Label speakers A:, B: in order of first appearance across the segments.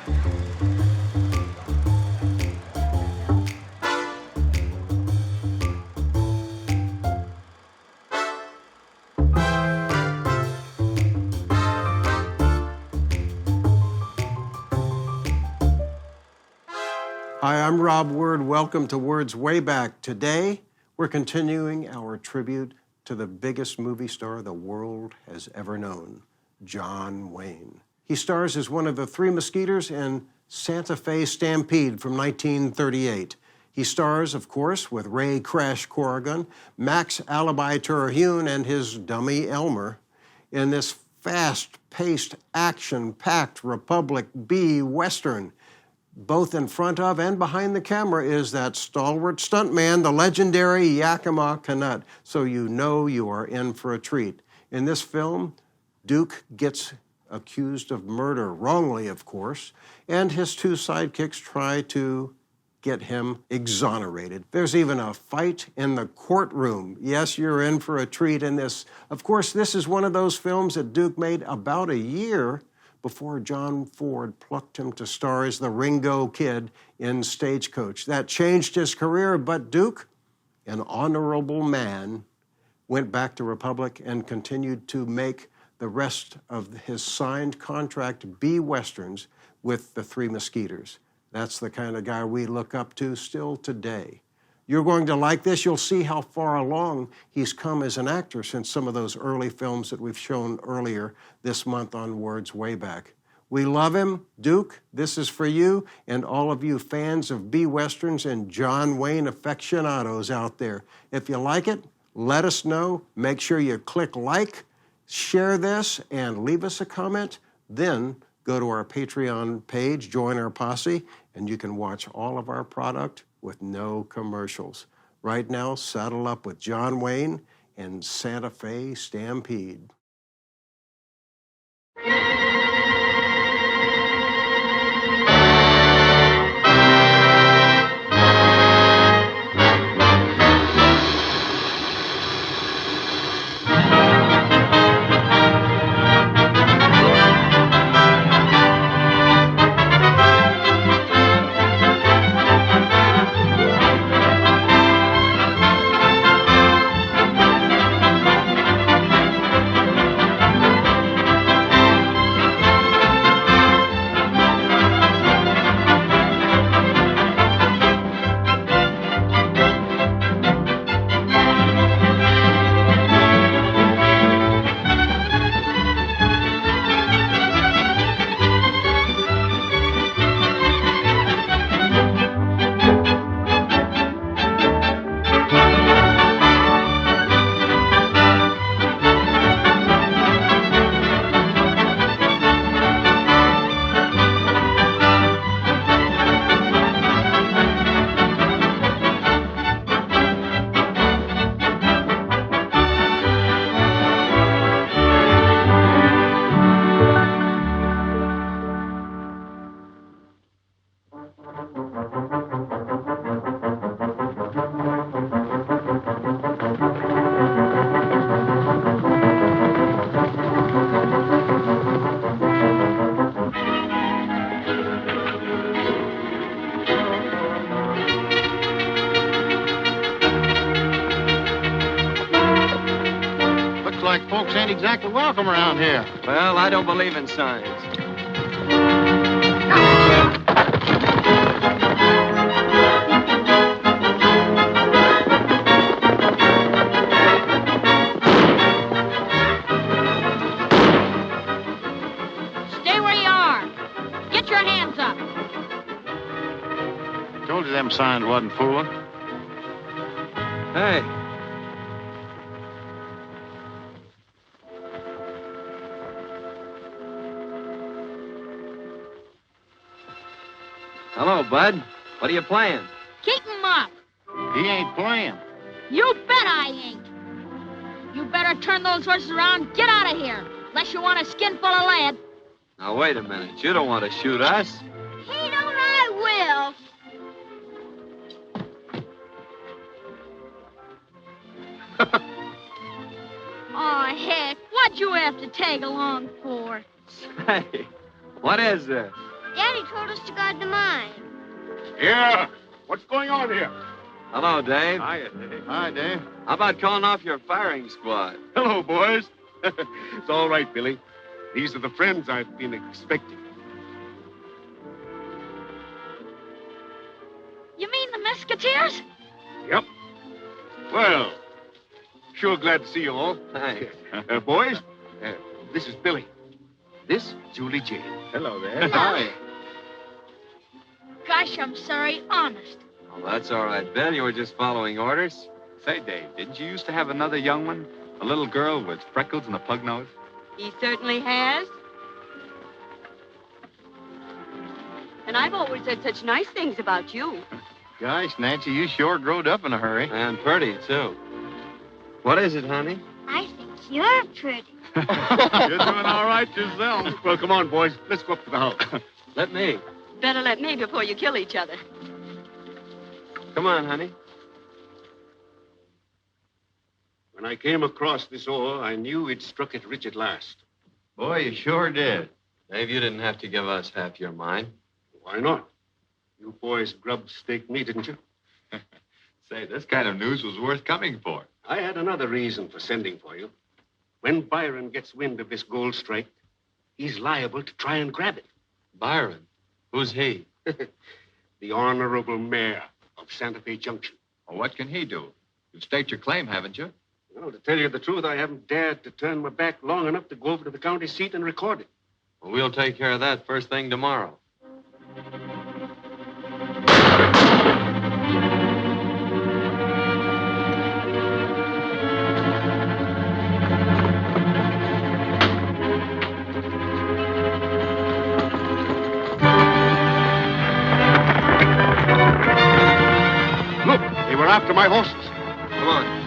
A: Hi, I'm Rob Word. Welcome to Word's Way Back. Today, we're continuing our tribute to the biggest movie star the world has ever known, John Wayne. He stars as one of the three Mesquiteers in Santa Fe Stampede from 1938. He stars, of course, with Ray Crash Corrigan, Max Alibi Terhune, and his dummy Elmer in this fast-paced, action-packed Republic B Western. Both in front of and behind the camera is that stalwart stuntman, the legendary Yakima Canutt, so you know you are in for a treat. In this film, Duke gets accused of murder, wrongly of course, and his two sidekicks try to get him exonerated. There's even a fight in the courtroom. Yes, you're in for a treat in this. Of course, this is one of those films that Duke made about a year before John Ford plucked him to star as the Ringo Kid in Stagecoach. That changed his career, but Duke, an honorable man, went back to Republic and continued to make the rest of his signed contract B Westerns with the Three Mesquiteers. That's the kind of guy we look up to still today. You're going to like this. You'll see how far along he's come as an actor since some of those early films that we've shown earlier this month on Word's Way Back. We love him. Duke, this is for you and all of you fans of B Westerns and John Wayne aficionados out there. If you like it, let us know. Make sure you click like, share this, and leave us a comment. Then go to our Patreon page, join our posse, and you can watch all of our product with no commercials. Right now, saddle up with John Wayne and Santa Fe Stampede.
B: Like folks ain't exactly welcome around here.
C: Well, I don't believe in signs.
D: Stay where you are. Get your hands up.
B: Told you them signs wasn't fooling.
C: Hey. Hello, Bud. What are you playing?
D: Keep 'em up.
B: He ain't playing.
D: You bet I ain't. You better turn those horses around. Get out of here. Unless you want a skin full of lead.
C: Now, wait a minute. You don't want to shoot us.
D: Hey, don't I will. Oh, heck. What'd you have to tag along for?
C: Say, what is this?
E: Daddy told us to guard the mine.
F: Yeah. What's going on here?
C: Hello, Dave.
F: Hiya, Dave.
B: Hi, Dave.
C: How about calling off your firing squad?
F: Hello, boys. It's all right, Billy. These are the friends I've been expecting.
D: You mean the Mesquiteers?
F: Yep. Well, sure glad to see you all.
C: Thanks.
F: Boys, this is Billy. This, Julie Jane.
B: Hello there.
D: Hi. Gosh, I'm sorry, honest.
C: Oh, that's all right, Bill. You were just following orders.
G: Say, Dave, didn't you used to have another young one? A little girl with freckles and a pug nose?
H: He certainly has. And I've always said such nice things about you.
B: Gosh, Nancy, you sure growed up in a hurry.
C: And pretty, too. What is it, honey?
E: I think you're pretty.
B: You're doing all right yourself.
F: Well, come on, boys. Let's go up to the house.
C: Let me.
H: Better let me before you kill each other.
C: Come on, honey.
F: When I came across this ore, I knew it struck it rich at last.
B: Boy, you sure did.
C: Dave, you didn't have to give us half your mine.
F: Why not? You boys grubbed steak meat, didn't you?
G: Say, this kind of news was worth coming for.
F: I had another reason for sending for you. When Byron gets wind of this gold strike, he's liable to try and grab it.
C: Byron? Who's he?
F: The honorable mayor of Santa Fe Junction.
G: Well, what can he do? You've staked your claim, haven't you?
F: Well, to tell you the truth, I haven't dared to turn my back long enough to go over to the county seat and record it.
C: Well, we'll take care of that first thing tomorrow.
F: Look, they were after my horses.
C: Come on.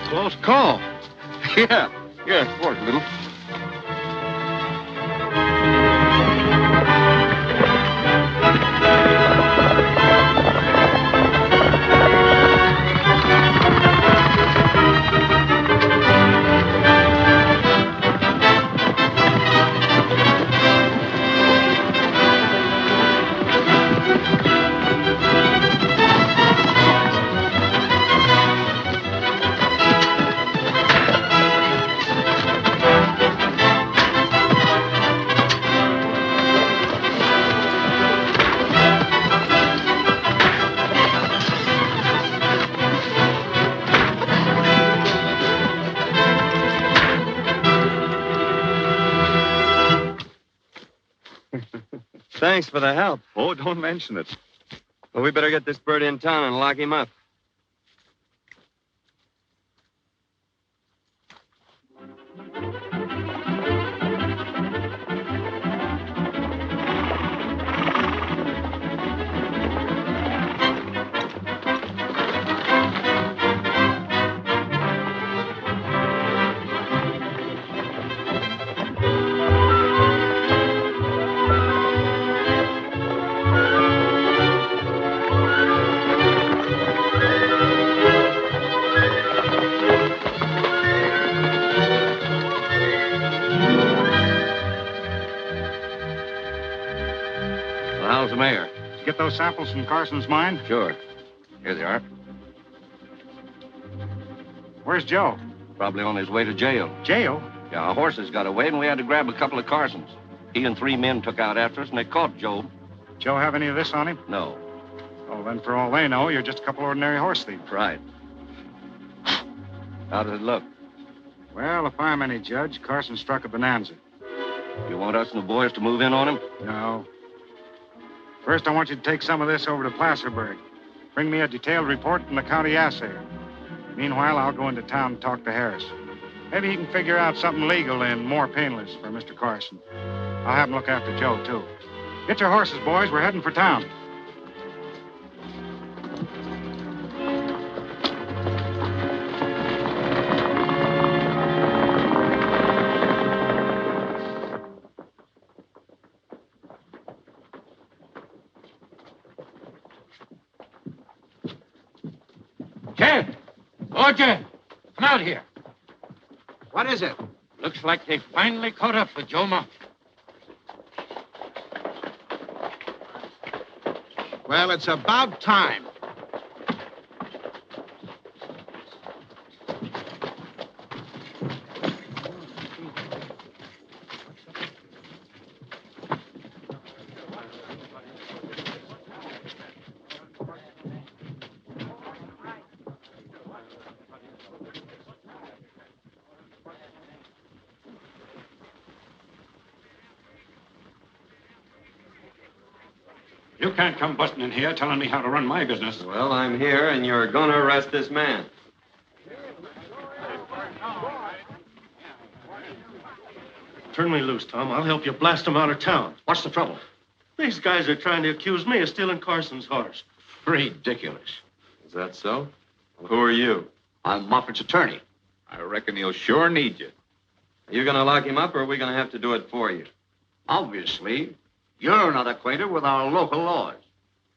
B: Close call. Yeah, it worked a little.
C: Thanks for the help.
G: Oh, don't mention it.
C: Well, we better get this bird in town and lock him up.
B: Well, how's the mayor? Did you get those samples from Carson's mine?
G: Sure. Here they are.
B: Where's Joe?
I: Probably on his way to jail.
B: Jail?
I: Yeah, our horses got away, and we had to grab a couple of Carsons. He and 3 men took out after us, and they caught Joe.
B: Joe have any of this on him?
I: No.
B: Oh, then for all they know, you're just a couple ordinary horse thieves.
I: Right. How does it look?
B: Well, if I'm any judge, Carson struck a bonanza.
I: You want us and the boys to move in on him?
B: No. First, I want you to take some of this over to Placerburg. Bring me a detailed report from the county assayer. Meanwhile, I'll go into town and talk to Harris. Maybe he can figure out something legal and more painless for Mr. Carson. I'll have him look after Joe, too. Get your horses, boys. We're heading for town.
J: Jed! Oh, Jed! Come out here.
F: What is it?
J: Looks like they finally caught up with Joe Moffett.
F: Well, it's about time.
B: You can't come busting in here telling me how to run my business.
C: Well, I'm here, and you're going to arrest this man.
K: Turn me loose, Tom. I'll help you blast them out of town.
I: What's the trouble?
K: These guys are trying to accuse me of stealing Carson's horse.
I: Ridiculous.
C: Is that so? Well, who are you?
I: I'm Moffat's attorney.
G: I reckon he'll sure need you.
C: Are you going to lock him up, or are we going to have to do it for you?
I: Obviously, you're not acquainted with our local laws.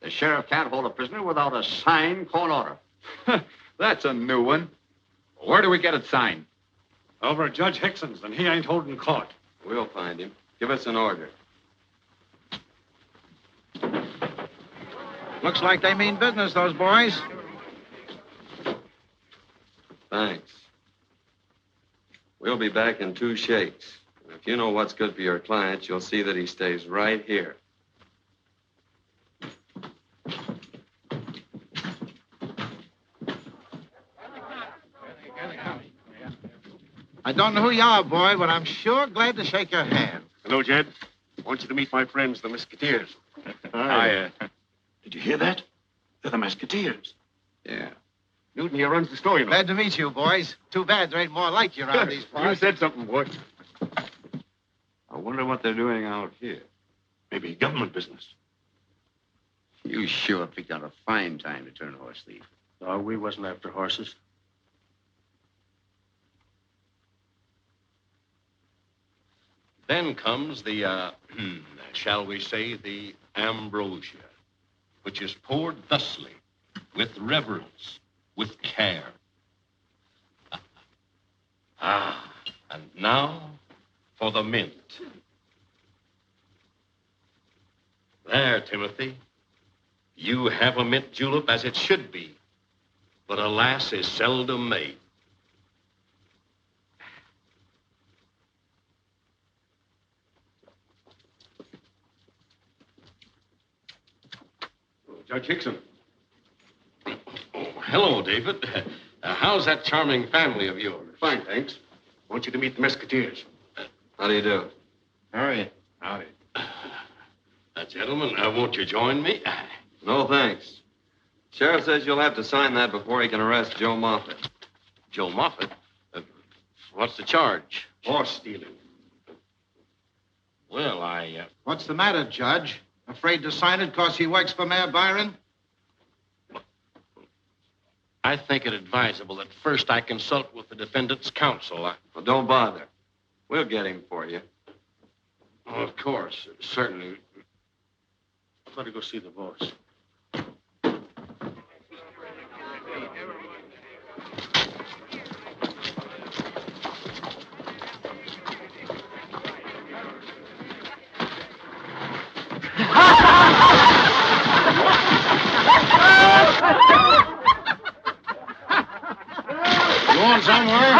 I: The sheriff can't hold a prisoner without a signed court order.
G: That's a new one. Where do we get it signed?
B: Over at Judge Hickson's, and he ain't holding court.
C: We'll find him. Give us an order.
F: Looks like they mean business, those boys.
C: Thanks. We'll be back in 2 shakes. And if you know what's good for your client, you'll see that he stays right here.
F: I don't know who you are, boy, but I'm sure glad to shake your hand.
K: Hello, Jed. I want you to meet my friends, the Mesquiteers.
G: Hi.
K: Did you hear that? They're the Mesquiteers.
C: Yeah.
K: Newton here runs the store, you know.
F: Glad to meet you, boys. Too bad there ain't more like you around these parts.
K: You said something, boy.
C: I wonder what they're doing out here.
K: Maybe government business.
I: You sure picked out a fine time to turn a horse thief.
K: No, we wasn't after horses.
L: Then comes the, shall we say, the ambrosia, which is poured thusly, with reverence, with care. And now for the mint. There, Timothy. You have a mint julep as it should be, but alas, is seldom made.
K: Judge Hickson.
L: Oh, hello, David. How's that charming family of yours?
K: Fine, thanks. I want you to meet the Mesquiteers.
C: How do you do?
F: Hurry.
K: Howdy.
L: Gentlemen, won't you join me?
C: No, thanks. Sheriff says you'll have to sign that before he can arrest Joe Moffett.
L: Joe Moffett? What's the charge?
K: Horse stealing.
L: Well,
F: What's the matter, Judge? Afraid to sign it because he works for Mayor Byron?
L: I think it advisable that first I consult with the defendant's counsel.
C: Well, don't bother. We'll get him for you.
L: Oh, of course, certainly. I've got to go see the boss.
B: Going somewhere?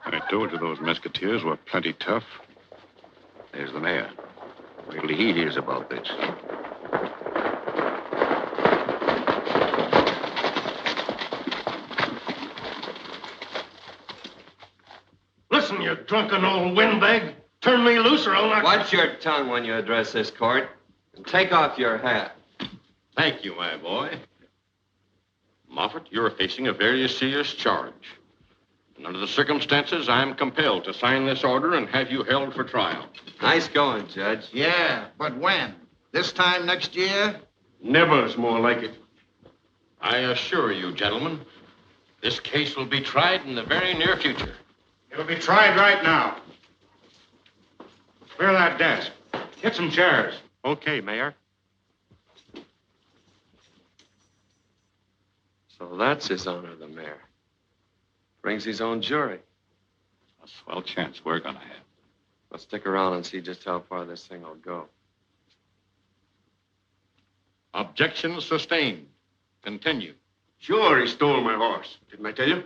M: I told you those Mesquiteers were plenty tough.
I: There's the mayor. Wait till he hears about this.
K: Listen, you drunken old windbag. Turn me loose or I'll not...
C: Watch your tongue when you address this court. And take off your hat.
L: Thank you, my boy. Moffat, you're facing a very serious charge. And under the circumstances, I'm compelled to sign this order and have you held for trial.
C: Nice going, Judge.
N: Yeah, but when? This time next year?
L: Never's more like it. I assure you, gentlemen, this case will be tried in the very near future.
B: It'll be tried right now. Clear that desk. Get some chairs.
M: Okay, Mayor.
C: So that's his honor, the mayor. Brings his own jury.
M: A swell chance we're gonna have.
C: Let's stick around and see just how far this thing will go.
L: Objection sustained. Continue.
F: Sure, he stole my horse. Didn't I tell you?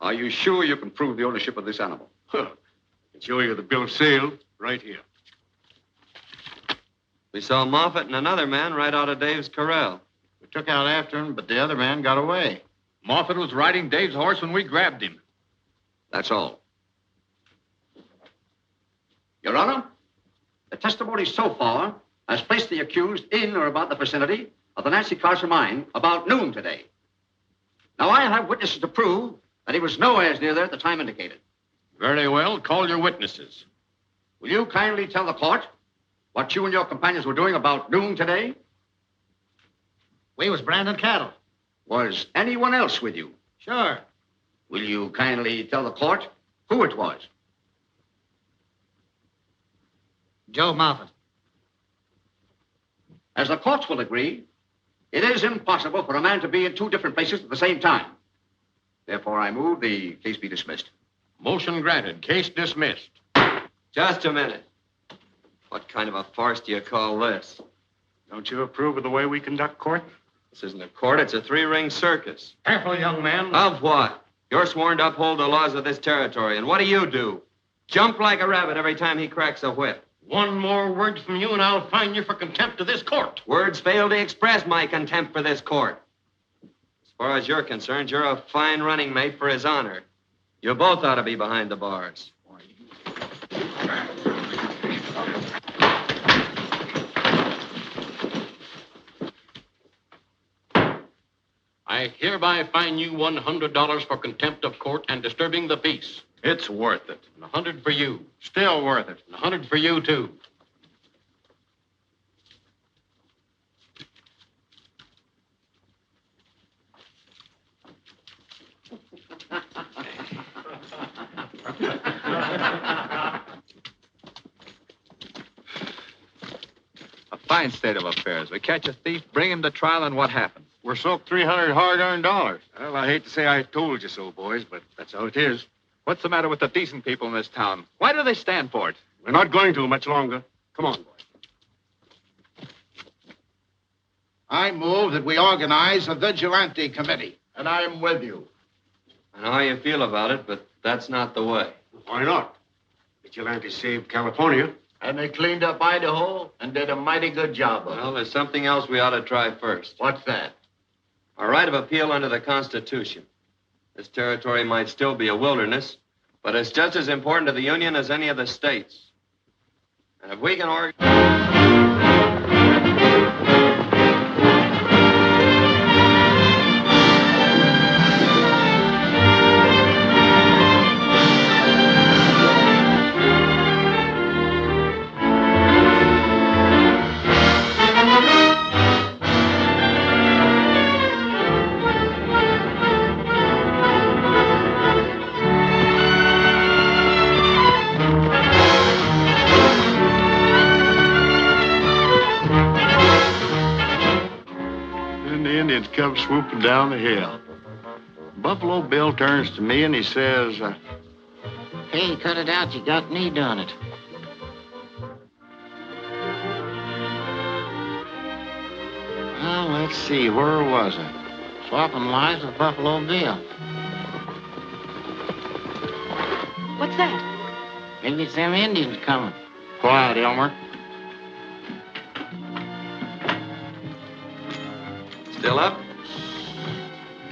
I: Are you sure you can prove the ownership of this animal?
F: Huh. I'll show you the bill of sale right here.
C: We saw Moffat and another man right out of Dave's corral.
N: We took out after him, but the other man got away.
G: Moffat was riding Dave's horse when we grabbed him.
I: That's all. Your Honor, the testimony so far has placed the accused in or about the vicinity of the Nancy Carson mine about noon today. Now, I have witnesses to prove that he was nowhere near there at the time indicated.
L: Very well. Call your witnesses.
I: Will you kindly tell the court what you and your companions were doing about noon today?
N: We was branding cattle.
I: Was anyone else with you?
N: Sure.
I: Will you kindly tell the court who it was?
N: Joe Moffat.
I: As the courts will agree, it is impossible for a man to be in two different places at the same time. Therefore, I move the case be dismissed.
L: Motion granted. Case dismissed.
C: Just a minute. What kind of a farce do you call this?
B: Don't you approve of the way we conduct court?
C: This isn't a court, it's a three-ring circus.
K: Careful, young man.
C: Of what? You're sworn to uphold the laws of this territory, and what do? Jump like a rabbit every time he cracks a whip.
K: One more word from you and I'll fine you for contempt of this court.
C: Words fail to express my contempt for this court. As far as you're concerned, you're a fine running mate for his honor. You both ought to be behind the bars.
L: I hereby fine you $100 for contempt of court and disturbing the peace.
N: It's worth it.
L: And 100 for you.
N: Still worth it.
L: And 100 for you, too.
G: A fine state of affairs. We catch a thief, bring him to trial, and what happens?
B: We're soaked 300 hard-earned dollars.
F: Well, I hate to say I told you so, boys, but that's how it is.
G: What's the matter with the decent people in this town? Why do they stand for it?
F: We're not going to much longer. Come on, boys.
N: I move that we organize a vigilante committee, and I'm with you.
C: I know how you feel about it, but that's not the way.
F: Why not? Vigilantes saved California.
N: And they cleaned up Idaho and did a mighty good job of it.
C: Well, there's something else we ought to try first.
N: What's that?
C: Our right of appeal under the Constitution. This territory might still be a wilderness, but it's just as important to the Union as any of the states. And if we can
M: Indians come swooping down the hill. Buffalo Bill turns to me and he says,
N: Hey, cut it out. You got me done it.
M: Well, let's see. Where was it? Swapping lives with Buffalo Bill.
H: What's that?
M: Maybe it's them Indians coming. Quiet, Elmer.
C: Still up?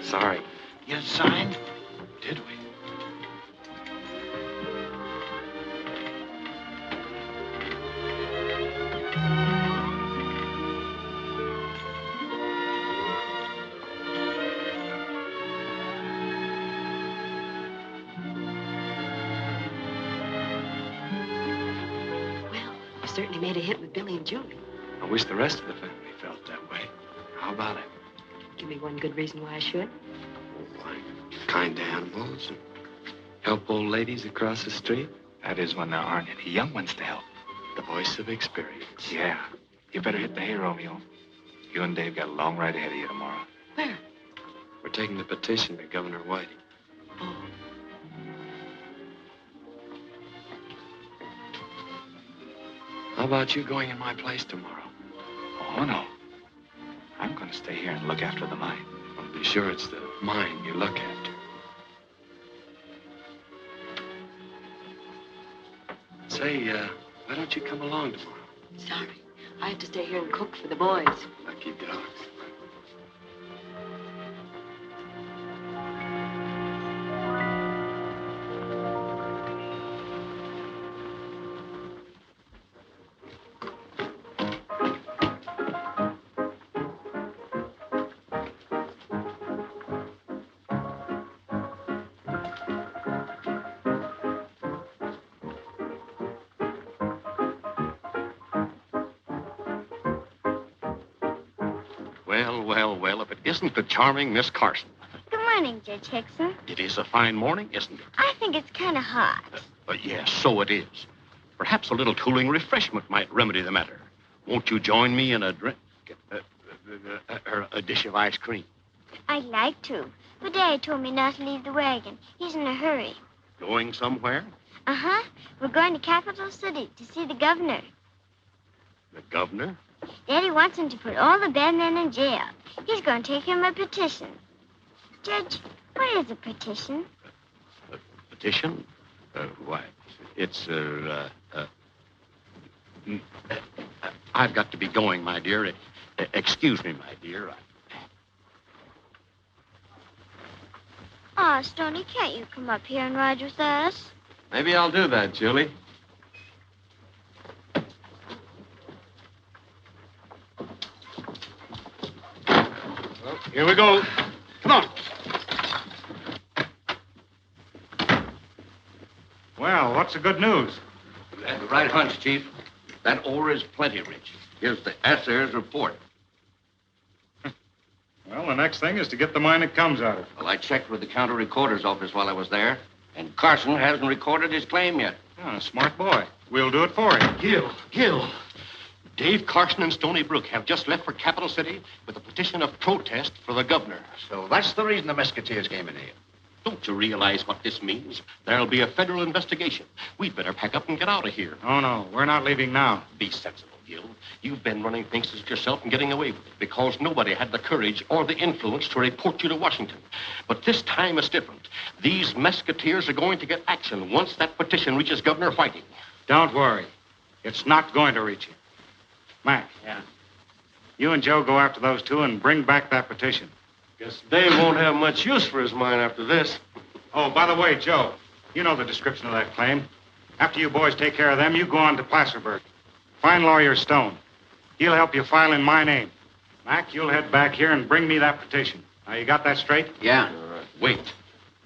C: Sorry.
N: You signed? Did we?
H: You certainly made a hit with Billy and Julie.
O: I wish the rest of the family felt that way. How about it?
H: Give me one good reason why I should.
O: Like kind to animals and help old ladies across the street? That is when there aren't any young ones to help. The voice of experience. Yeah. You better hit the hay, Romeo. You and Dave got a long ride ahead of you tomorrow.
H: Where?
O: We're taking the petition to Governor Whiting.
H: Oh.
O: How about you going in my place tomorrow?
G: Oh, no. I'm going to stay here and look after the mine.
O: Well, be sure it's the mine you look after. Say, why don't you come along tomorrow?
H: Sorry. I have to stay here and cook for the boys.
O: Lucky dogs.
L: Well, if it isn't the charming Miss Carson.
E: Good morning, Judge Hickson.
L: It is a fine morning, isn't it?
E: I think it's kind of hot.
L: Yes, so it is. Perhaps a little cooling refreshment might remedy the matter. Won't you join me in a drink? A dish of ice cream.
E: I'd like to, but Daddy told me not to leave the wagon. He's in a hurry.
L: Going somewhere?
E: Uh-huh. We're going to Capital City to see the governor.
L: The governor?
E: Daddy wants him to put all the bad men in jail. He's going to take him a petition. Judge, what is a petition?
L: A petition? Why, it's, I've got to be going, my dear. Excuse me, my dear.
E: Aw, Stoney, can't you come up here and ride with us?
C: Maybe I'll do that, Julie.
B: Well, here we go. Come on. Well, what's the good news?
I: You had the right hunch, Chief. That ore is plenty rich. Here's the assayer's report.
B: Well, the next thing is to get the mine it comes out of.
I: Well, I checked with the county recorder's office while I was there, and Carson hasn't recorded his claim yet.
B: Oh, smart boy. We'll do it for him.
L: Gil. Dave Carson and Stony Brook have just left for Capital City with a petition of protest for the governor.
N: So that's the reason the Mesquiteers came in here.
L: Don't you realize what this means? There'll be a federal investigation. We'd better pack up and get out of here.
B: Oh, no. We're not leaving now.
L: Be sensible, Gil. You've been running things yourself and getting away with it because nobody had the courage or the influence to report you to Washington. But this time is different. These Mesquiteers are going to get action once that petition reaches Governor Whiting.
B: Don't worry. It's not going to reach him. Mac.
I: Yeah?
B: You and Joe go after those two and bring back that petition.
K: Guess Dave won't have much use for his mine after this.
B: Oh, by the way, Joe, you know the description of that claim. After you boys take care of them, you go on to Placerburg. Find Lawyer Stone. He'll help you file in my name. Mac, you'll head back here and bring me that petition. Now, you got that straight?
I: Yeah.
L: Wait.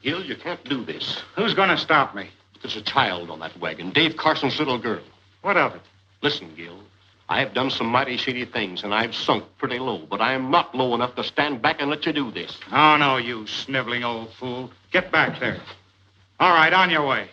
L: Gil, you can't do this.
B: Who's going to stop me?
L: There's a child on that wagon, Dave Carson's little girl.
B: What of it?
L: Listen, Gil. I've done some mighty shady things, and I've sunk pretty low, but I am not low enough to stand back and let you do this.
B: Oh, no, you sniveling old fool. Get back there. All right, on your way.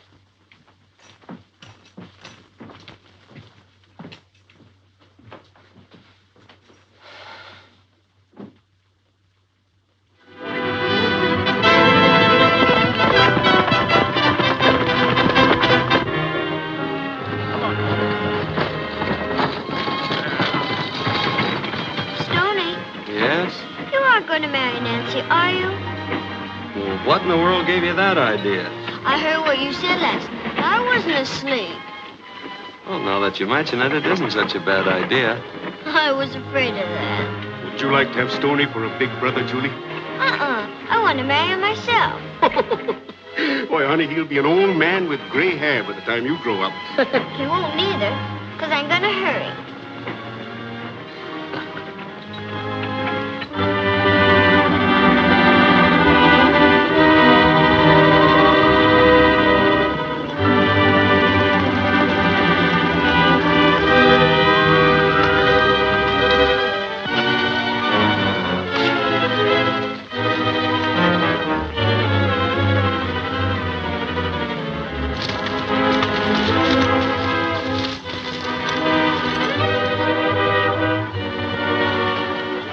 E: You aren't going to marry Nancy, are you?
C: Well, what in the world gave you that idea?
E: I heard what you said last night. I wasn't asleep.
C: Well, now that you mention it, it isn't such a bad idea.
E: I was afraid of that.
F: Would you like to have Stoney for a big brother, Julie?
E: I want to marry him myself.
F: Boy, honey, he'll be an old man with gray hair by the time you grow up.
E: He won't neither, because I'm going to hurry.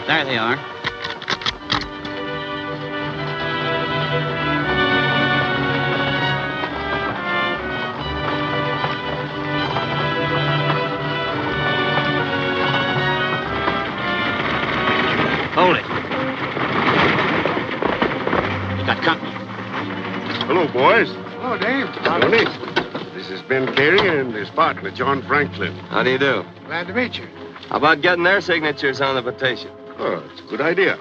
P: There they are. Hold it. You got company.
F: Hello, boys.
K: Hello, Dave.
F: Tony. This is Ben Carey and his partner, John Franklin.
C: How do you do?
K: Glad to meet you.
C: How about getting their signatures on the petition?
F: Oh, it's a good idea.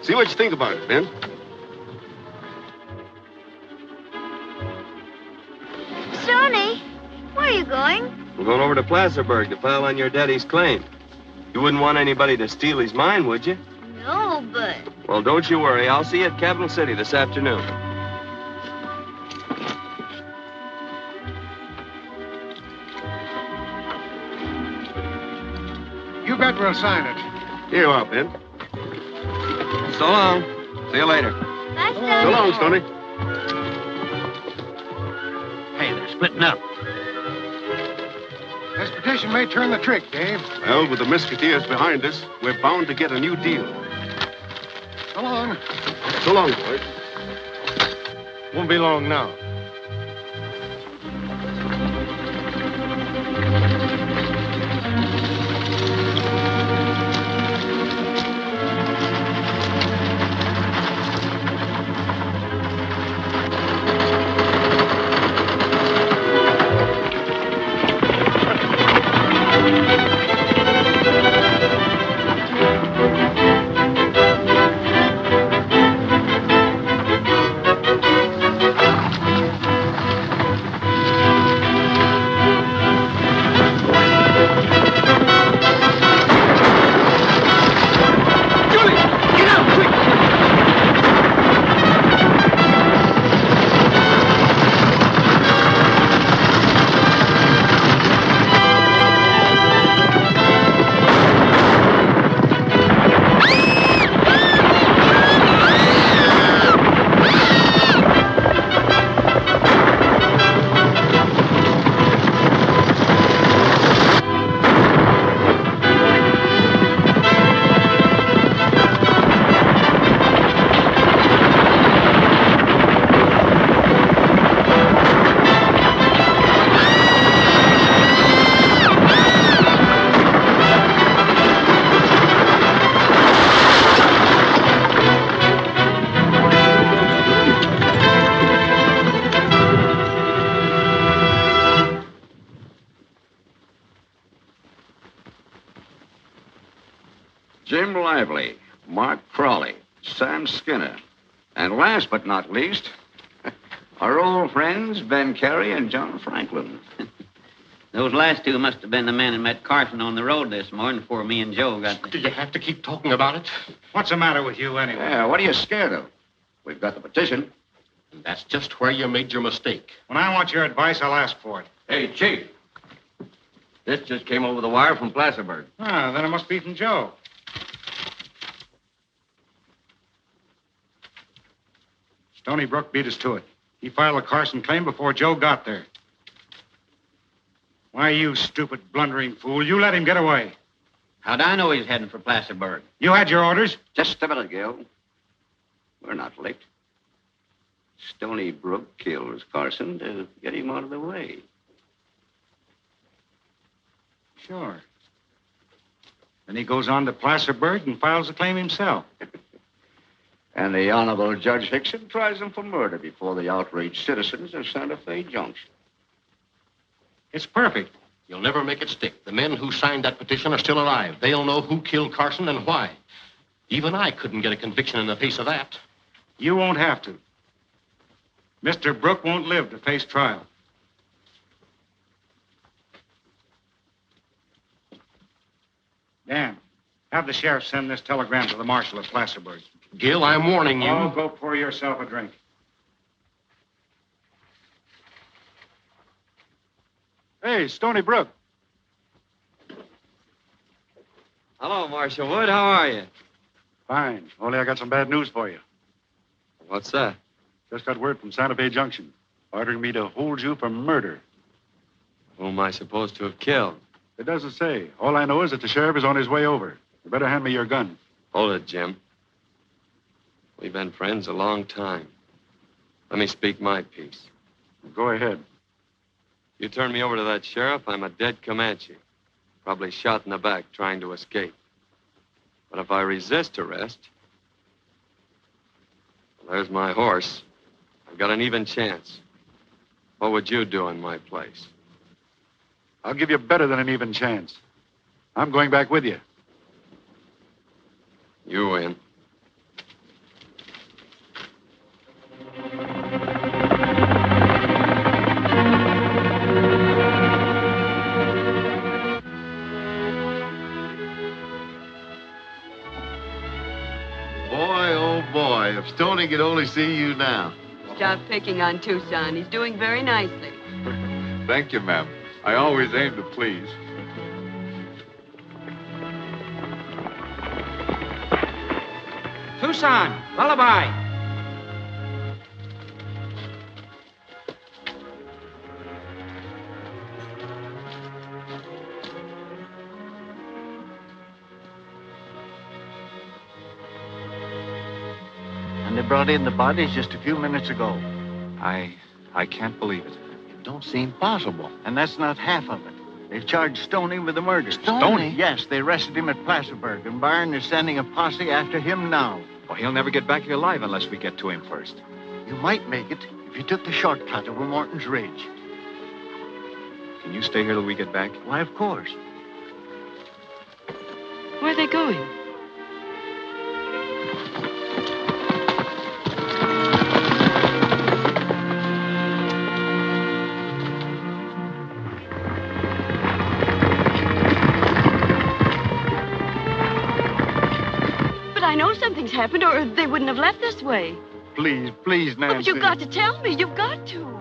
F: See what you think about it, Ben.
E: Stoney, where are you going?
C: I'm going over to Placerburg to file on your daddy's claim. You wouldn't want anybody to steal his mine, would you?
E: No, but...
C: Well, don't you worry. I'll see you at Capital City this afternoon.
K: You bet we'll sign it.
F: Here you are, Ben.
C: So long. See you later.
E: Bye, Stoney.
F: So long, Stoney.
P: Hey, they're splitting up.
K: This petition may turn the trick, Dave.
F: Well, with the Mesquiteers behind us, we're bound to get a new deal.
K: So long.
F: So long, boys.
K: Won't be long now.
I: Jim Lively, Mark Crawley, Sam Skinner, and last but not least, our old friends Ben Carey and John Franklin.
P: Those last two must have been the men who met Carson on the road this morning before me and Joe got there.
M: Do you have to keep talking about it?
B: What's the matter with you, anyway?
I: Yeah, what are you scared of? We've got the petition.
M: And that's just where you made your mistake.
B: When I want your advice, I'll ask for it.
C: Hey, Chief. This just came over the wire from Placerburg.
B: Ah, then it must be from Joe. Stony Brook beat us to it. He filed a Carson claim before Joe got there. Why, you stupid, blundering fool, you let him get away.
P: How'd I know he was heading for Placerburg?
B: You had your orders?
I: Just a minute, Gil. We're not late. Stony Brook kills Carson to get him out of the way.
B: Sure. Then he goes on to Placerburg and files a claim himself.
I: And the Honorable Judge Hickson tries him for murder before the outraged citizens of Santa Fe Junction.
B: It's perfect.
L: You'll never make it stick. The men who signed that petition are still alive. They'll know who killed Carson and why. Even I couldn't get a conviction in the face of that.
B: You won't have to. Mr. Brooke won't live to face trial. Dan, have the sheriff send this telegram to the marshal at Placerburg.
L: Gil, I'm warning you.
B: Oh, go pour yourself a drink.
G: Hey, Stony Brook.
C: Hello, Marshal Wood. How are you?
B: Fine. Only I got some bad news for you.
C: What's that?
B: Just got word from Santa Fe Junction, ordering me to hold you for murder.
C: Who am I supposed to have killed?
B: It doesn't say. All I know is that the sheriff is on his way over. You better hand me your gun.
C: Hold it, Jim. We've been friends a long time. Let me speak my piece.
B: Go ahead.
C: You turn me over to that sheriff, I'm a dead Comanche. Probably shot in the back trying to escape. But if I resist arrest, well, there's my horse. I've got an even chance. What would you do in my place?
B: I'll give you better than an even chance. I'm going back with you.
C: You win.
M: Boy, oh boy, if Stoney could only see you now.
H: Stop picking on Tucson. He's doing very nicely.
G: Thank you, ma'am. I always aim to please.
J: Tucson, lullaby.
Q: And they brought in the bodies just a few minutes ago.
O: I can't believe it.
Q: It don't seem possible. And that's not half of it. They've charged Stoney with the murder.
O: Stoney?
Q: Yes, they arrested him at Placerburg, and Byron is sending a posse after him now.
O: Well, he'll never get back here alive unless we get to him first.
Q: You might make it if you took the shortcut over Morton's Ridge.
O: Can you stay here till we get back?
Q: Why, of course.
H: Where are they going? I know something's happened, or they wouldn't have left this way.
Q: Please, please, Nancy.
H: Oh, but you've got to tell me. You've got to.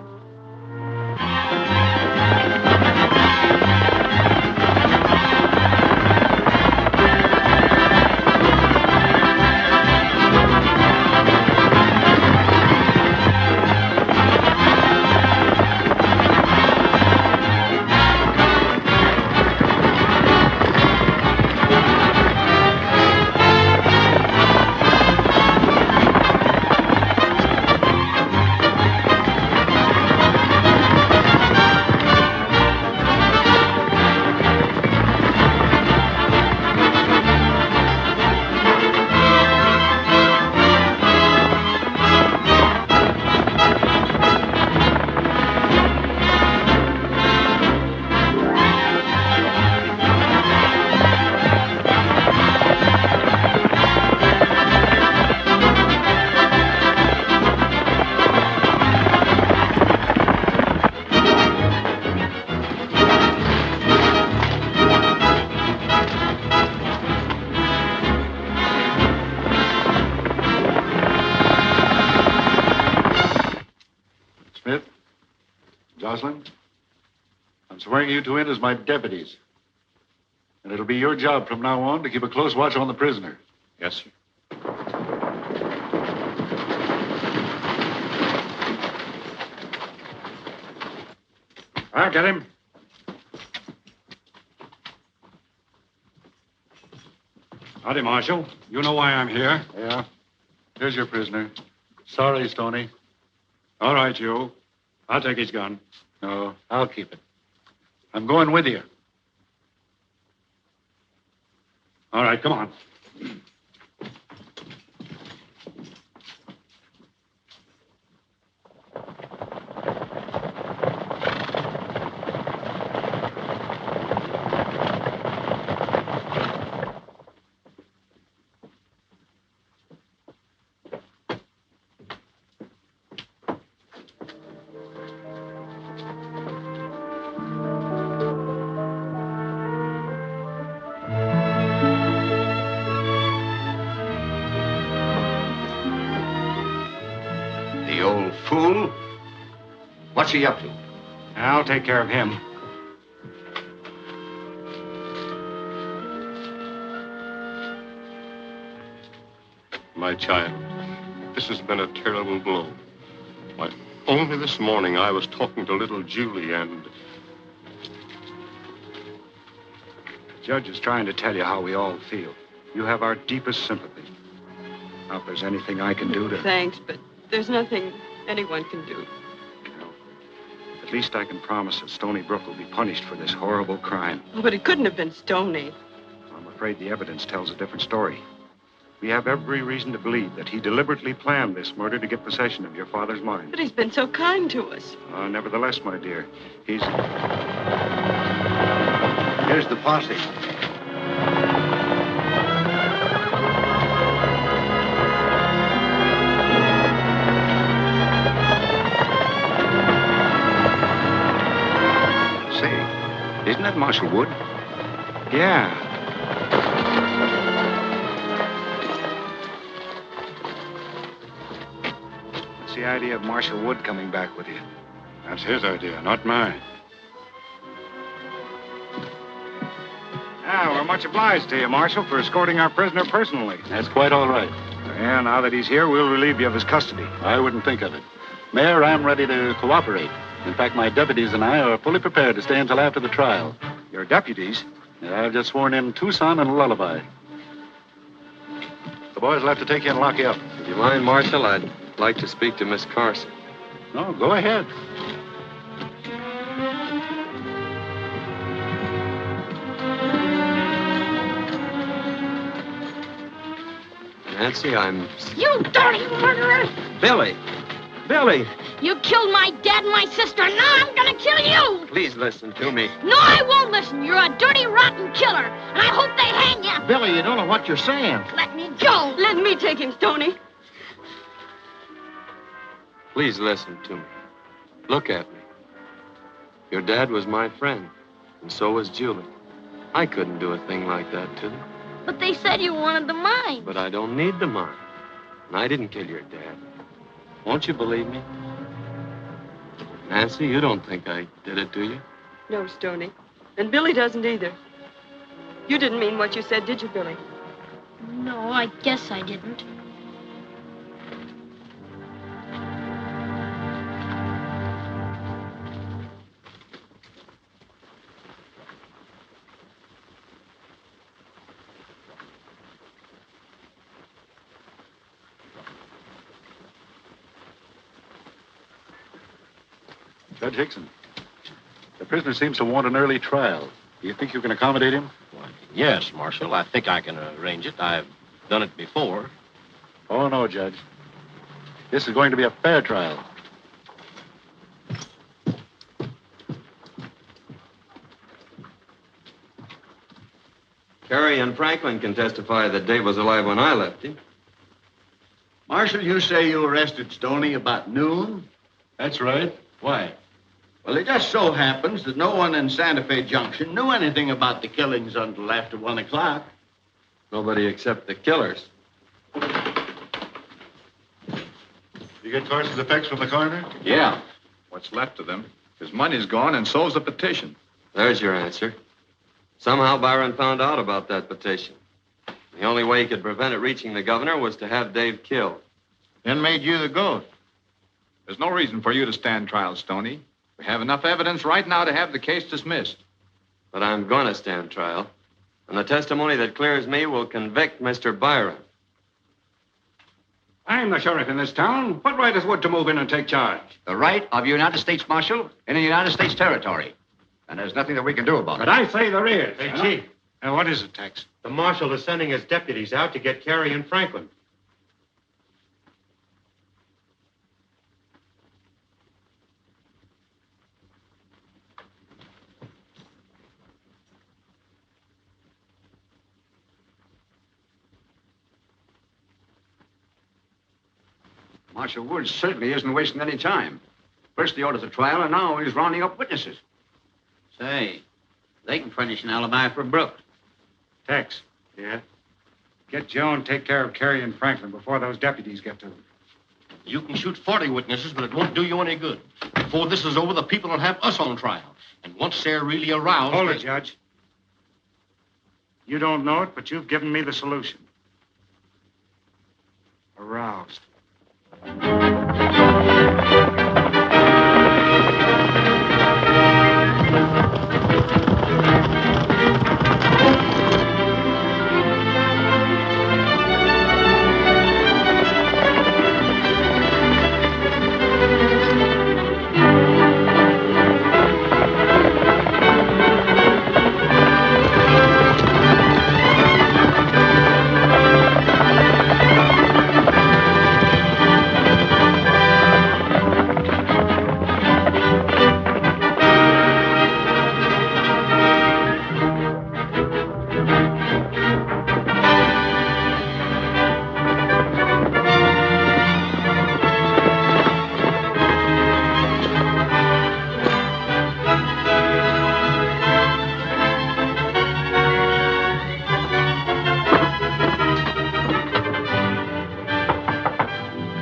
B: Jocelyn, I'm swearing you two in as my deputies. And it'll be your job from now on to keep a close watch on the prisoner.
G: Yes, sir.
B: I'll get him.
R: Howdy, Marshal. You know why I'm here?
B: Yeah. Here's your prisoner. Sorry, Stoney.
R: All right, you. I'll take his gun.
B: No, I'll keep it. I'm going with you.
R: All right, come on.
I: The old fool. What's he up to?
B: I'll take care of him.
M: My child, this has been a terrible blow. Why, only this morning I was talking to little Julie and...
B: The judge is trying to tell you how we all feel. You have our deepest sympathy. Now, if there's anything I can do to...
H: Thanks, but there's nothing anyone can do.
B: At least I can promise that Stony Brook will be punished for this horrible crime.
H: But it couldn't have been Stony.
B: I'm afraid the evidence tells a different story. We have every reason to believe that he deliberately planned this murder to get possession of your father's mind.
H: But he's been so kind to us.
B: Nevertheless, my dear, he's...
I: Here's the posse.
F: Say, isn't that Marshal Wood?
B: Yeah. What's the idea of Marshal Wood coming back with you?
R: That's his idea, not mine.
B: We're much obliged to you, Marshal, for escorting our prisoner personally.
R: That's quite all right.
B: And now that he's here, we'll relieve you of his custody.
R: I wouldn't think of it. Mayor, I'm ready to cooperate. In fact, my deputies and I are fully prepared to stay until after the trial.
B: Your deputies?
R: Yeah, I've just sworn in Tucson and Lullaby. The boys will have to take you and lock you up.
C: If you mind, Marshal, I'd like to speak to Miss Carson.
R: No, go ahead.
C: Nancy,
D: You dirty murderer!
C: Billy! Billy!
D: You killed my dad and my sister, and now I'm gonna kill you!
C: Please listen to me.
D: No, I won't listen. You're a dirty, rotten killer, and I hope they hang you.
Q: Billy, you don't know what you're saying.
D: Let me go.
H: Let me take him, Stony.
C: Please listen to me. Look at me. Your dad was my friend, and so was Julie. I couldn't do a thing like that to them.
D: But they said you wanted the mine.
C: But I don't need the mine. And I didn't kill your dad. Won't you believe me? Nancy, you don't think I did it, do you?
H: No, Stony. And Billy doesn't either. You didn't mean what you said, did you, Billy?
D: No, I guess I didn't.
R: Judge Hickson, the prisoner seems to want an early trial. Do you think you can accommodate him?
L: Why, yes, Marshal. I think I can arrange it. I've done it before.
R: Oh, no, Judge. This is going to be a fair trial.
C: Carey and Franklin can testify that Dave was alive when I left him.
Q: Marshal, you say you arrested Stoney about noon?
R: That's right. Why?
Q: Well, it just so happens that no one in Santa Fe Junction knew anything about the killings until after 1 o'clock.
C: Nobody except the killers.
R: You get Carson's effects from the coroner?
G: Yeah. What's left of them. His money's gone, and so's the petition.
C: There's your answer. Somehow Byron found out about that petition. The only way he could prevent it reaching the governor was to have Dave killed.
Q: Then made you the ghost.
G: There's no reason for you to stand trial, Stoney. We have enough evidence right now to have the case dismissed.
C: But I'm going to stand trial. And the testimony that clears me will convict Mr. Byron.
R: I'm the sheriff in this town. What right is Wood to move in and take charge?
I: The right of a United States Marshal in a United States territory. And there's nothing that we can do about it.
R: But I say there is.
K: Hey, Chief,
B: What is it, Tex?
S: The marshal is sending his deputies out to get Carey and Franklin.
I: Marshal Woods certainly isn't wasting any time. First he orders a trial, and now he's rounding up witnesses.
P: Say, they can furnish an alibi for Brooks.
B: Tex.
S: Yeah?
B: Get Joe and take care of Carey and Franklin before those deputies get to them.
L: You can shoot 40 witnesses, but it won't do you any good. Before this is over, the people will have us on trial. And once they're really aroused...
B: Hold it, Judge. You don't know it, but you've given me the solution. Aroused.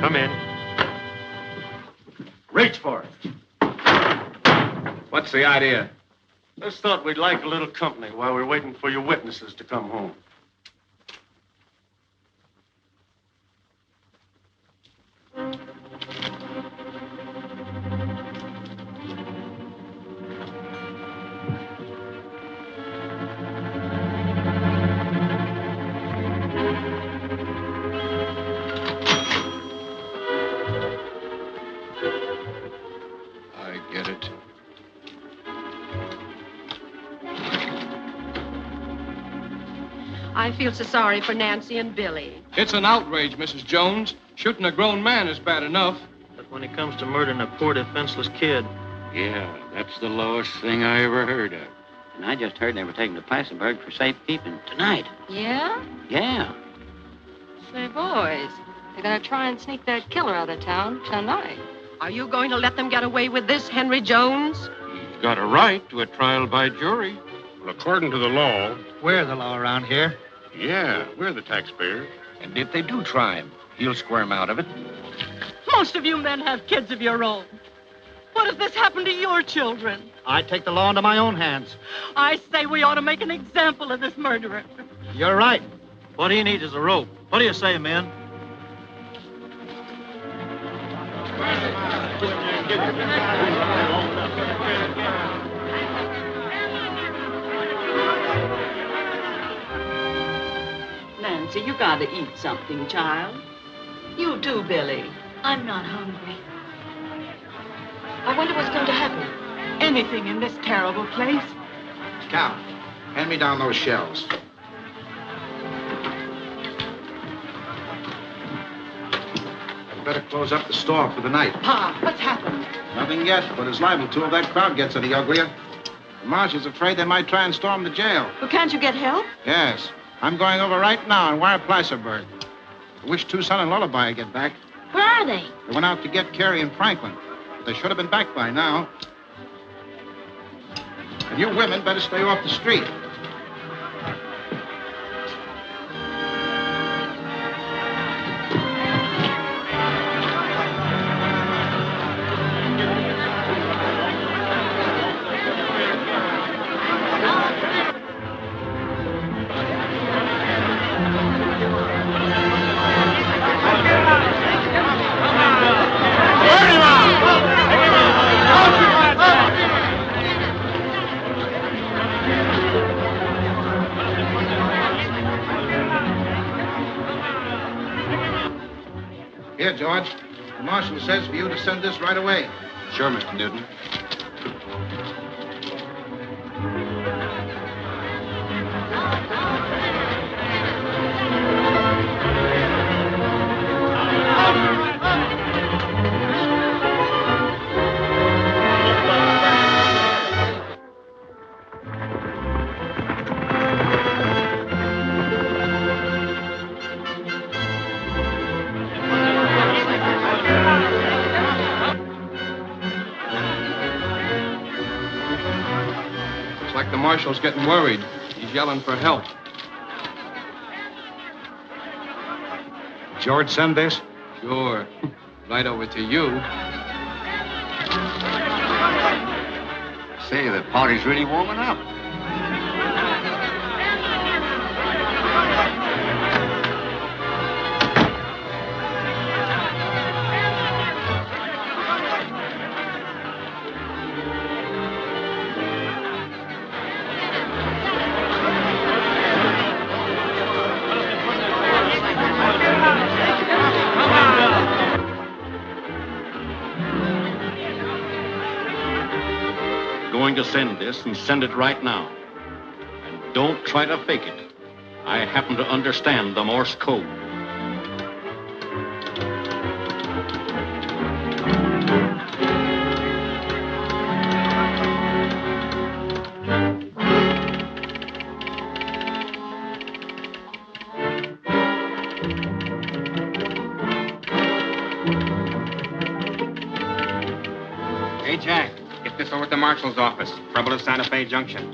S: Come in. Reach for it.
G: What's the idea?
S: Just thought we'd like a little company while we're waiting for your witnesses to come home.
M: I get it.
H: I feel so sorry for Nancy and Billy.
J: It's an outrage, Mrs. Jones. Shooting a grown man is bad enough.
T: But when it comes to murdering a poor defenseless kid...
F: Yeah, that's the lowest thing I ever heard of.
P: And I just heard they were taking to Placenburg for safekeeping tonight.
H: Yeah?
P: Yeah.
H: Say, boys, they're going to try and sneak that killer out of town tonight. Are you going to let them get away with this, Henry Jones?
M: He's got a right to a trial by jury. Well, according to the law...
Q: We're the law around here.
M: Yeah, we're the taxpayers.
J: And if they do try him, he'll squirm out of it.
H: Most of you men have kids of your own. What if this happened to your children?
Q: I take the law into my own hands.
H: I say we ought to make an example of this murderer.
Q: You're right. What he needs is a rope. What do you say, men?
H: Nancy, you gotta eat something, child. You too, Billy.
D: I'm not hungry.
H: I wonder what's going to happen. Anything in this terrible place.
N: Cal, hand me down those shells. I'd better close up the store for the night.
H: Pa, what's happened?
N: Nothing yet, but it's liable to if that crowd gets any uglier. The marshal's afraid they might try and storm the jail.
H: Well, can't you get help?
N: Yes. I'm going over right now and wire Placerburg. I wish Tucson and Lullaby would get back.
D: Where are they?
N: They went out to get Carey and Franklin. But they should have been back by now. And you women better stay off the street. Here, George. The marshal says for you to send this right away.
M: Sure, Mr. Newton.
C: marshal's getting worried. He's yelling for help.
B: George send this?
C: Sure. Right over to you.
I: Say, the party's really warming up.
L: Going to send this and send it right now. And don't try to fake it. I happen to understand the Morse code.
B: Hey, Jack. Get this over at the marshal's office. Trouble at Santa Fe Junction.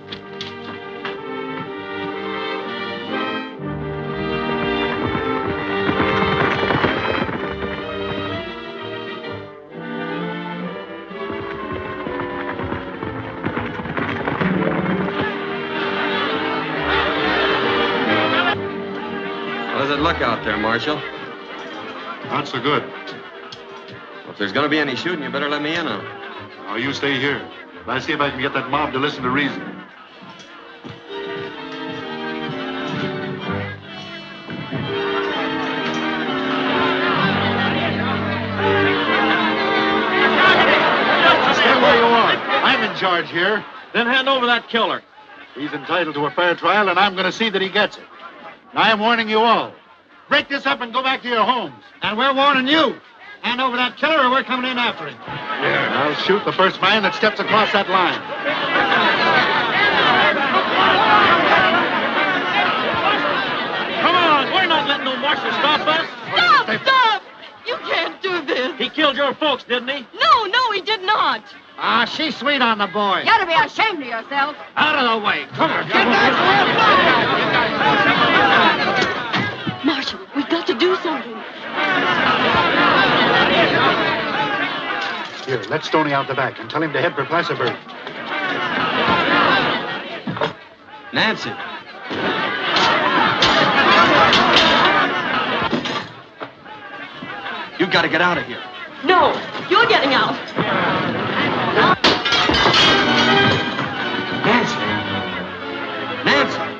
C: How does it look out there, Marshal?
M: Not so good.
C: Well, if there's going to be any shooting, you better let me in on it.
M: Now, you stay here. I'll see if I can get that mob to listen to reason.
N: Stay where you are. I'm in charge here.
T: Then hand over that killer.
N: He's entitled to a fair trial, and I'm going to see that he gets it. I am warning you all. Break this up and go back to your homes. And we're warning you. Hand over that killer or we're coming in after him. Here, I'll shoot the first man that steps across that line.
T: Come on, we're not letting no marshal stop us.
H: Stop! You can't do this.
T: He killed your folks, didn't he?
H: No, he did not.
N: Ah, she's sweet on the boy.
H: You ought to be ashamed of yourself.
N: Out of the way. Come on.
H: Marshal, we've got to do something.
N: Here, let Stoney out the back and tell him to head for Placerburg.
C: Nancy. You got to get out of here.
H: No, you're getting out.
C: Nancy. Nancy.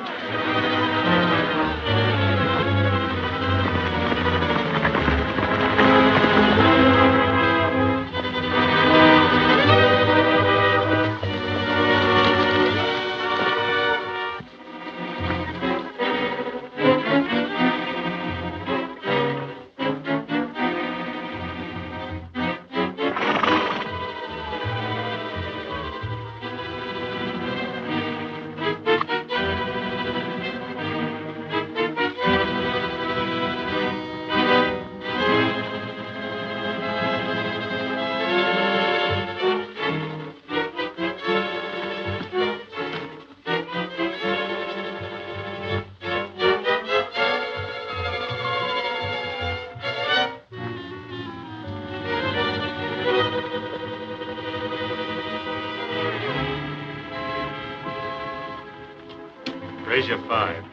M: Raise your 5.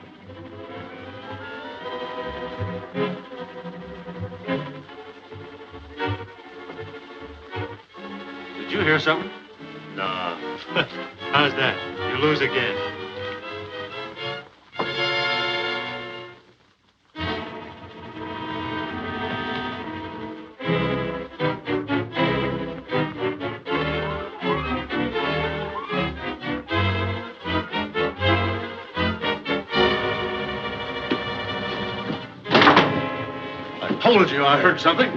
S: Did you hear something?
M: Nah. How's that? You lose again.
N: I told you I heard something.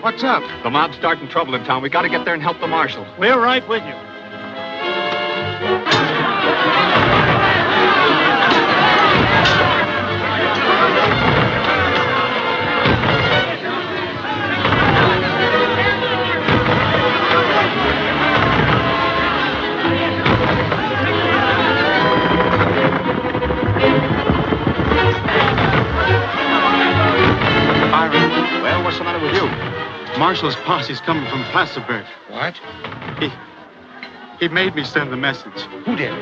G: What's up? The mob's starting trouble in town. We got to get there and help the marshal.
N: We're right with you.
G: Well, what's the matter with you?
N: Marshall's posse's coming from Placerburg.
G: What?
N: He made me send the message.
G: Who did?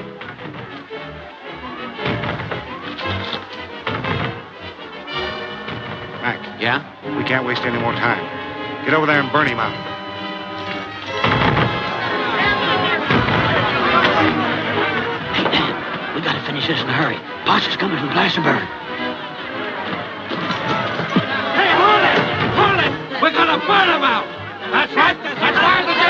B: Mac.
P: Yeah?
B: We can't waste any more time. Get over there and burn him out.
P: Hey, Dan, we gotta finish this in a hurry. Posse's coming from Placerburg.
T: Hey, hold it! Hold it! We're gonna burn them out! That's right! That's why the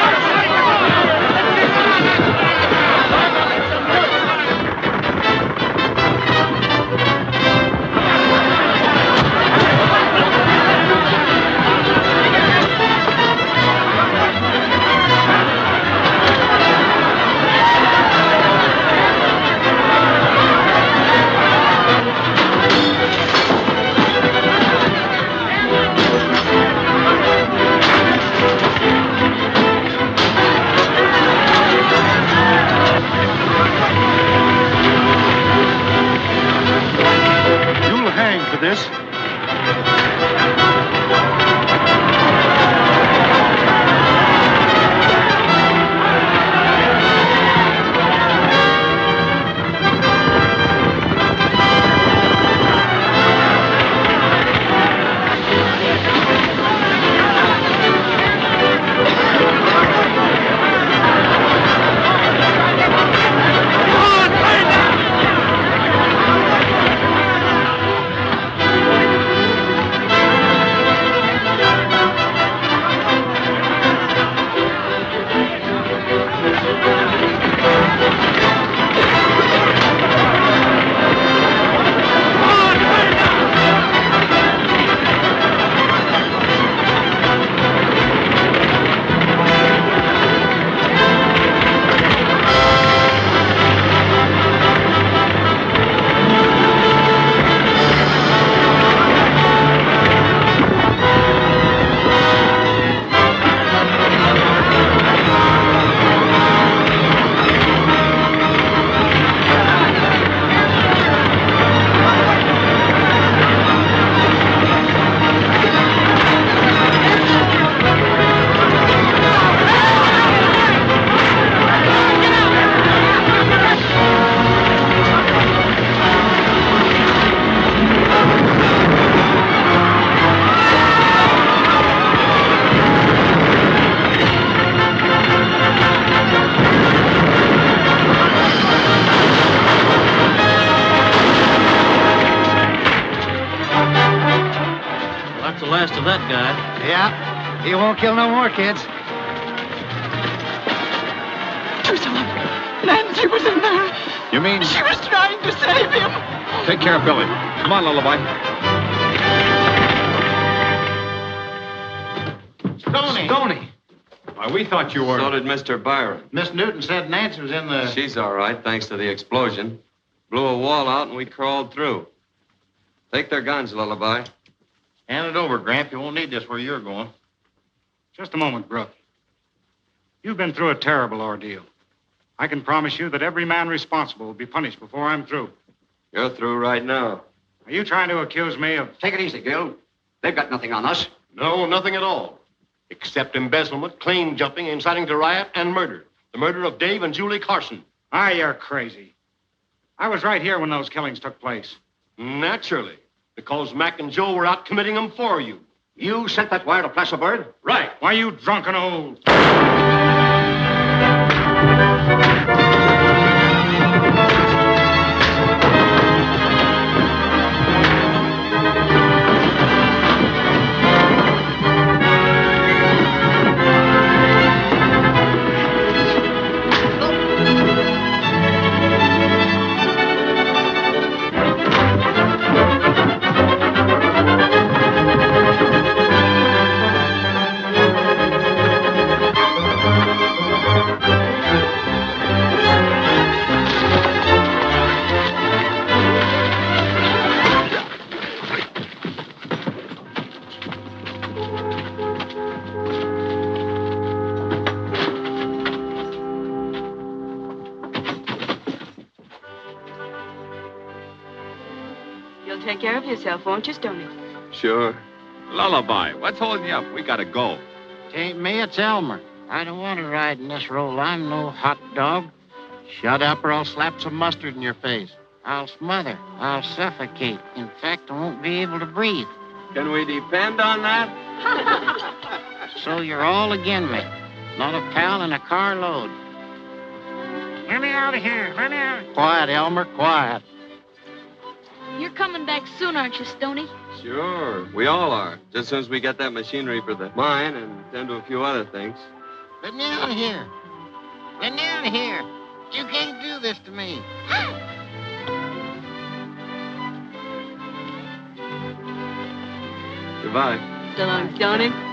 N: You'll hang for this.
P: That's the last of that guy.
N: Yeah, he won't kill no more kids.
T: Tucson, Nancy was in there.
G: You mean?
T: She was trying to save him.
G: Take care of Billy. Come on, Lullaby.
N: Stoney.
G: Why, we thought you were...
C: So did Mr. Byron.
N: Miss Newton said Nancy was in the...
C: She's all right, thanks to the explosion. Blew a wall out and we crawled through. Take their guns, Lullaby.
Q: Hand it over, Gramp. You won't need this where you're going.
B: Just a moment, Brooke. You've been through a terrible ordeal. I can promise you that every man responsible will be punished before I'm through.
C: You're through right now.
B: Are you trying to accuse me of...
I: Take it easy, Gil. They've got nothing on us.
L: No, nothing at all. Except embezzlement, claim jumping, inciting to riot, and murder. The murder of Dave and Julie Carson.
B: Ah, you're crazy. I was right here when those killings took place.
L: Naturally. Because Mac and Joe were out committing them for you.
I: You sent that wire to Placerburg?
L: Right.
B: Why, you drunken old...
H: yourself, won't you, Stoney?
G: Sure. Lullaby, what's holding you up? We gotta go.
N: It ain't me, it's Elmer. I don't want to ride in this roll. I'm no hot dog. Shut up or I'll slap some mustard in your face. I'll smother. I'll suffocate. In fact, I won't be able to breathe.
C: Can we depend on that?
N: So you're all again me. Not a pal and a carload. Let me out of here. Let me out. Quiet, Elmer, quiet.
D: You're coming back soon, aren't you, Stoney?
C: Sure, we all are. Just as soon as we get that machinery for the mine and tend to a few other things.
N: Let me out of here. Let me out of here. You can't do this to me.
C: Goodbye.
H: So long, Stoney.